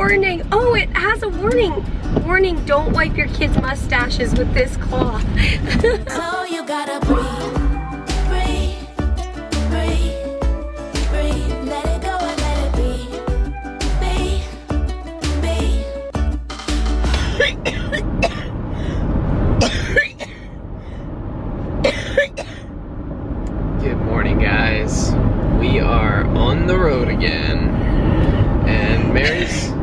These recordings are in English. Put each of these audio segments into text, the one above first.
warning. Oh, it has a warning. Warning, don't wipe your kids' mustaches with this cloth. So you gotta breathe, breathe, breathe, breathe. Let it go and let it be, Good morning, guys. We are on the road again, and Mary's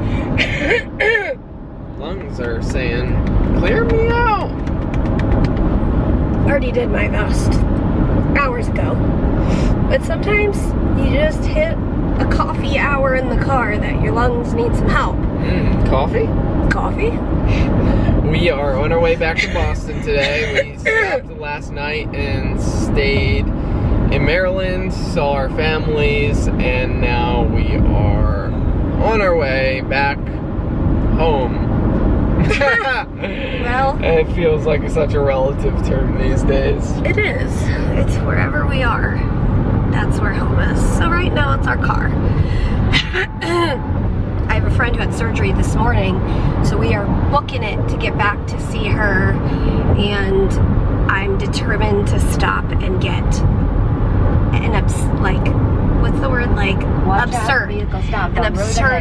lungs are saying, clear me out. Already did my best hours ago. But sometimes you just hit a coffee hour in the car that your lungs need some help. Coffee? Coffee? We are on our way back to Boston today. We stopped last night and stayed in Maryland, saw our families, and now we are on our way back home. Well, it feels like such a relative term these days. it is. It's wherever we are. That's where home is. So right now it's our car. I have a friend who had surgery this morning, so we are booking it to get back to see her, and I'm determined to stop and get an absurd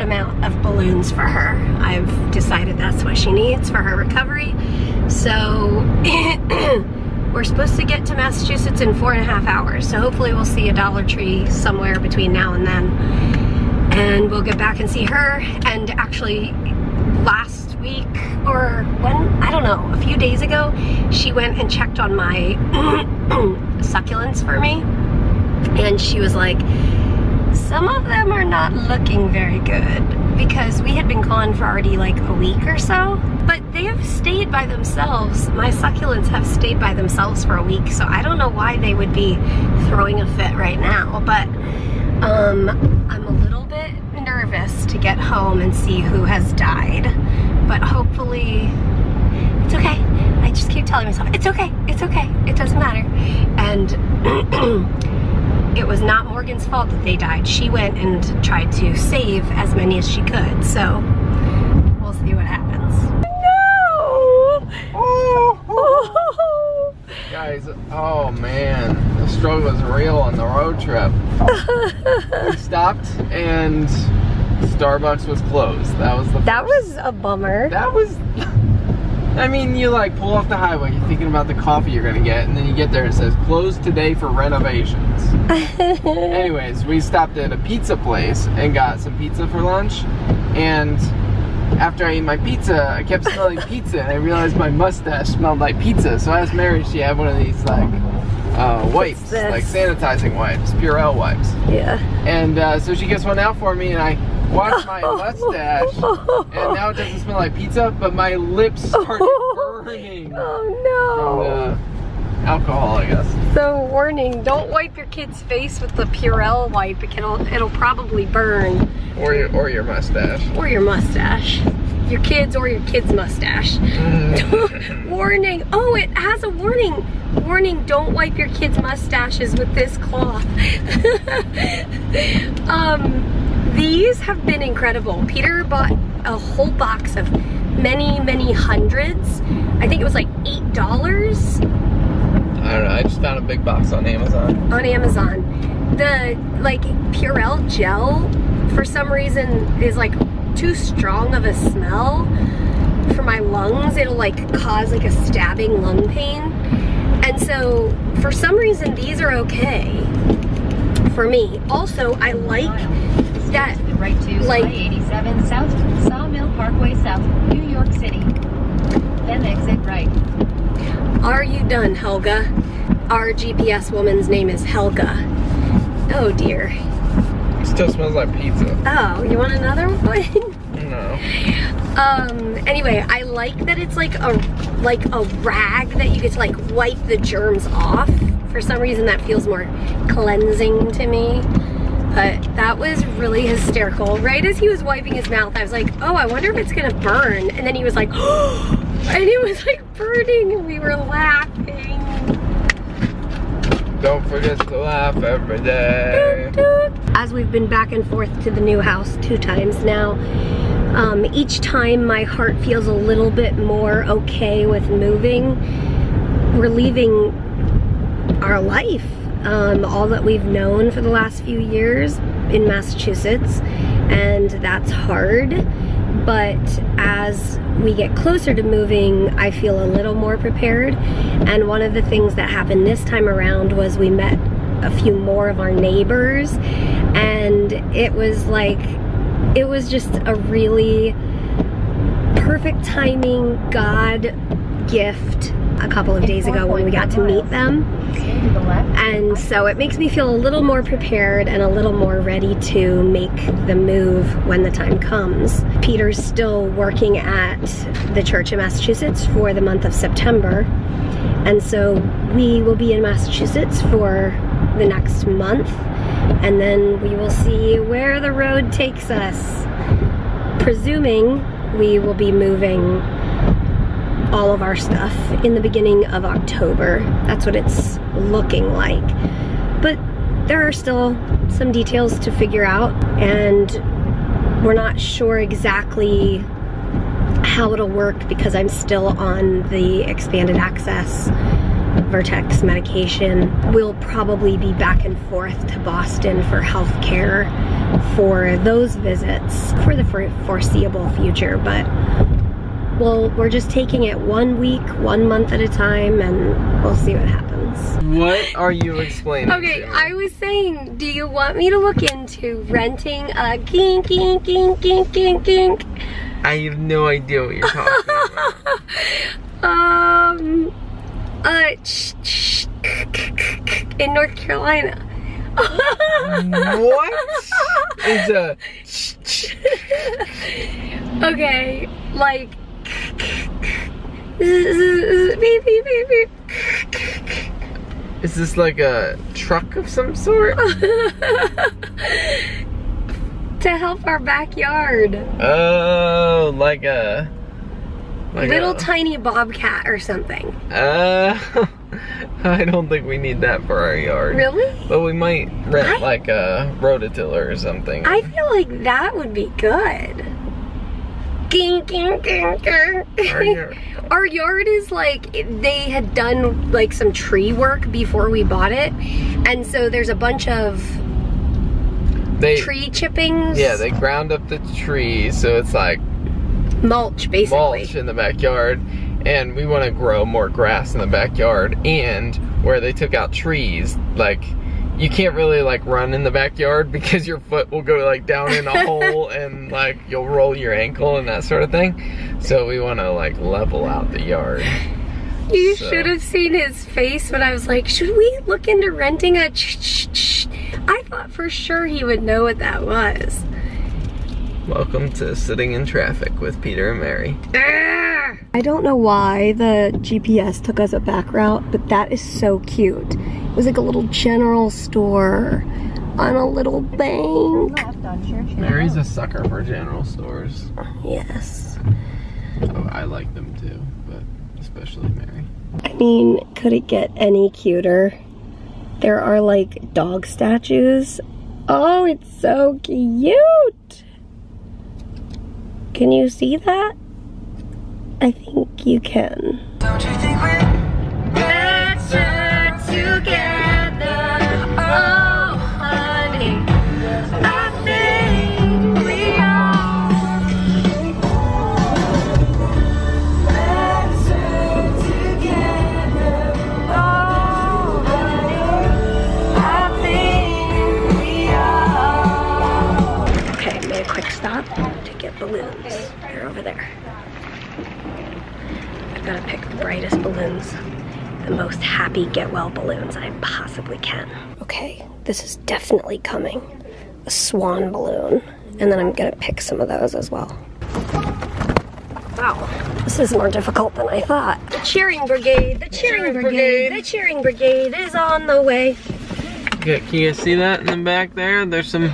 amount of balloons for her. I've decided that's what she needs for her recovery. So we're supposed to get to Massachusetts in 4.5 hours. So hopefully we'll see a Dollar Tree somewhere between now and then. And we'll get back and see her. And actually last week, or when, I don't know, a few days ago, she went and checked on my succulents for me. And she was like, some of them are not looking very good, because we had been gone for already like a week or so, but they have stayed by themselves. My succulents have stayed by themselves for a week, so I don't know why they would be throwing a fit right now, but I'm a little bit nervous to get home and see who has died, but hopefully it's okay. I just keep telling myself, it's okay, it doesn't matter. And it was not Morgan's fault that they died. She went and tried to save as many as she could, so we'll see what happens. No! Oh. Guys, oh man, the struggle was real on the road trip. We stopped and Starbucks was closed. That was That was a bummer. That was, I mean, you like pull off the highway, you're thinking about the coffee you're gonna get, and then you get there and it says closed today for renovations. Anyways, we stopped at a pizza place and got some pizza for lunch, and after I ate my pizza, I kept smelling pizza, and I realized my mustache smelled like pizza, so I asked Mary if she had one of these like wipes, like sanitizing wipes, Purell wipes. Yeah. And so she gets one out for me, and I washed my mustache, and now it doesn't smell like pizza, but my lips started burning. Oh no. From the alcohol, I guess. So warning, don't wipe your kid's face with the Purell wipe. It'll probably burn. Or your mustache. Or your mustache. Your kids or your kid's mustache. Warning. Oh, it has a warning. Warning, don't wipe your kids' mustaches with this cloth. These have been incredible. Peter bought a whole box of many hundreds. I think it was like $8. I don't know, I just found a big box on Amazon. On Amazon. The like Purell gel, for some reason, is like too strong of a smell for my lungs. It'll like cause like a stabbing lung pain. And so for some reason these are okay for me. Also, I like that right to like 87 South Sawmill Parkway South, New York City. Then exit right. Are you done, Helga? Our GPS woman's name is Helga. Oh dear. It still smells like pizza. Oh, you want another one? No. Anyway, I like that it's like a rag that you get to like wipe the germs off. For some reason that feels more cleansing to me. But that was really hysterical. Right as he was wiping his mouth, I was like, oh, I wonder if it's gonna burn. And then he was like, oh, and it was like burning, and we were laughing. Don't forget to laugh every day. As we've been back and forth to the new house 2 times now, Each time my heart feels a little bit more okay with moving. We're leaving our life, all that we've known for the last few years in Massachusetts, and that's hard. But as we get closer to moving, I feel a little more prepared. And one of the things that happened this time around was we met a few more of our neighbors, and it was just a really perfect timing, God gift a couple of days ago when we got to meet them. And so it makes me feel a little more prepared and a little more ready to make the move when the time comes. Peter's still working at the church in Massachusetts for the month of September. And so we will be in Massachusetts for the next month, and then we will see where the road takes us. Presuming we will be moving all of our stuff in the beginning of October. That's what it's looking like. But there are still some details to figure out, and we're not sure exactly how it'll work because I'm still on the expanded access Vertex medication. We'll probably be back and forth to Boston for healthcare for those visits for the foreseeable future, but we're just taking it 1 week, 1 month at a time, and we'll see what happens. What are you explaining? Okay, I was saying, do you want me to look into renting a kink, kink, kink, kink, kink, kink? I have no idea what you're talking about. In North Carolina. What is a... Okay, like... Beep, beep, beep, beep. Is this like a truck of some sort? To help our backyard. Oh, like a little tiny bobcat or something. I don't think we need that for our yard. Really? But we might rent like a rototiller or something. I feel like that would be good. Our yard is like, they had done like some tree work before we bought it, and so there's a bunch of tree chippings. Yeah, they ground up the trees, so it's like mulch, basically. Mulch in the backyard, and we want to grow more grass in the backyard. And where they took out trees, like, you can't really like run in the backyard because your foot will go like down in a hole and like you'll roll your ankle and that sort of thing. So we want to like level out the yard. You should have seen his face when I was like, should we look into renting a I thought for sure he would know what that was. Welcome to Sitting in Traffic with Peter and Mary. I don't know why the GPS took us a back route, but that is so cute. It was like a little general store on a little bank. Mary's a sucker for general stores. Yes. Oh, I like them too, but especially Mary. I mean, could it get any cuter? There are like dog statues. Oh, it's so cute. Can you see that? I think you can. Don't you think we're better together? Oh, honey, I think we are better together. Oh, honey, I think we are. Okay, made a quick stop to get balloons. They're over there. I've got to pick the brightest balloons, the most happy get well balloons I possibly can. Okay, this is definitely coming. A swan balloon. And then I'm gonna pick some of those as well. Wow, this is more difficult than I thought. The cheering brigade, the cheering brigade, the cheering brigade is on the way. Okay, can you see that in the back there? There's some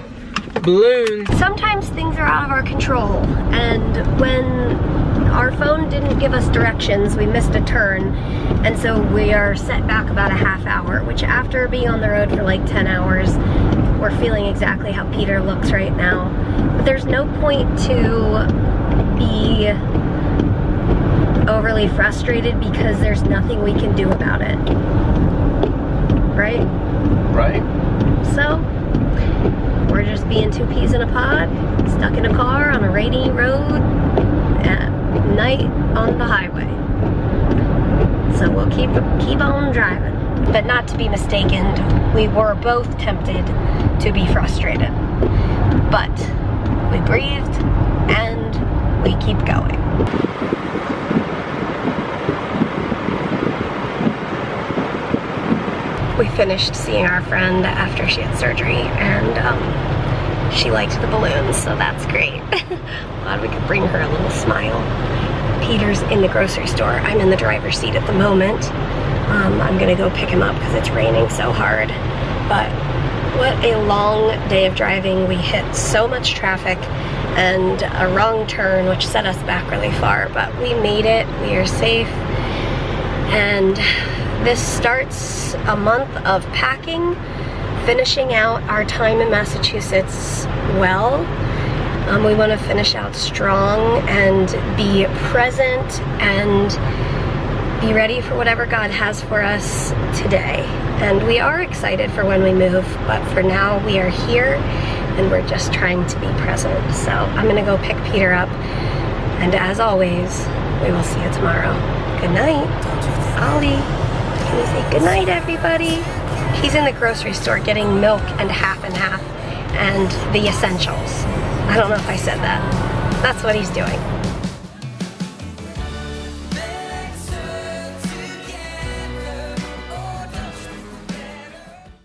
balloons. Sometimes things are out of our control, and when our phone didn't give us directions, we missed a turn, and so we are set back about a half hour, which after being on the road for like 10 hours, we're feeling exactly how Peter looks right now. But there's no point to really frustrated because there's nothing we can do about it. Right? Right. So, we're just being two peas in a pod, stuck in a car on a rainy road at night on the highway. So we'll keep on driving. But not to be mistaken, we were both tempted to be frustrated. But we breathed and we keep going. We finished seeing our friend after she had surgery, and she liked the balloons, so that's great. Glad we could bring her a little smile. Peter's in the grocery store. I'm in the driver's seat at the moment. I'm gonna go pick him up because it's raining so hard. But what a long day of driving. We hit so much traffic and a wrong turn, which set us back really far, but we made it. We are safe. And this starts a month of packing, finishing out our time in Massachusetts well. We want to finish out strong and be present and be ready for whatever God has for us today. And we are excited for when we move, but for now we are here and we're just trying to be present. So I'm gonna go pick Peter up, and as always, we will see you tomorrow. Good night. Ollie, can you say good night, everybody? He's in the grocery store getting milk and half and the essentials. I don't know if I said that. That's what he's doing.